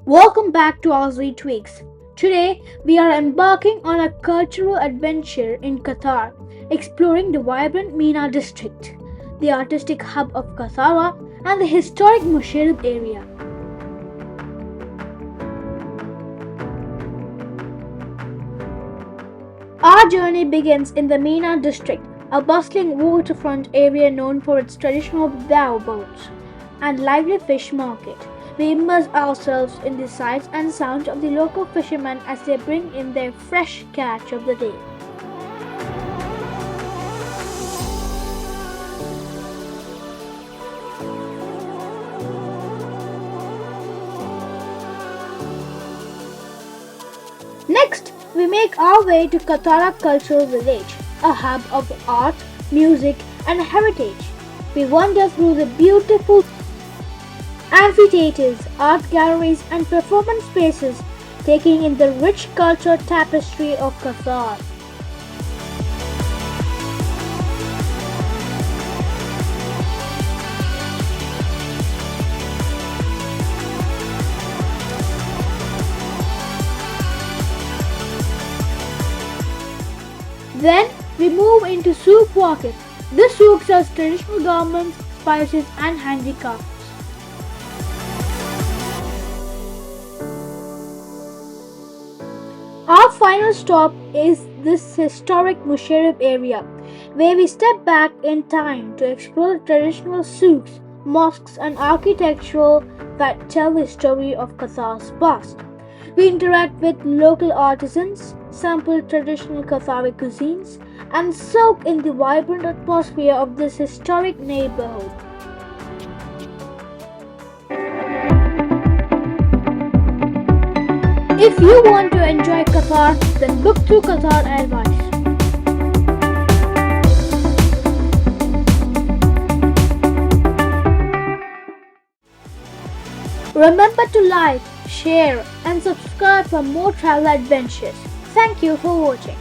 Welcome back to Aussie Tweaks. Today, we are embarking on a cultural adventure in Qatar, exploring the vibrant Mina District, the artistic hub of Katara, and the historic Musherib area. Our journey begins in the Mina District, a bustling waterfront area known for its traditional dhow boats and lively fish market. We immerse ourselves in the sights and sounds of the local fishermen as they bring in their fresh catch of the day. Next, we make our way to Katara Cultural Village, a hub of art, music, and heritage. We wander through the beautiful amphitheaters, art galleries, and performance spaces, taking in the rich cultural tapestry of Qatar. Then we move into Souq Wakif. This souk sells traditional garments, spices, and handicrafts. Our final stop is this historic Musherib area, where we step back in time to explore the traditional souks, mosques, and architecture that tell the story of Qatar's past. We interact with local artisans, sample traditional Qatari cuisines, and soak in the vibrant atmosphere of this historic neighborhood. If you want to enjoy Qatar, then look to Qatar Advice. Remember to like, share, and subscribe for more travel adventures. Thank you for watching.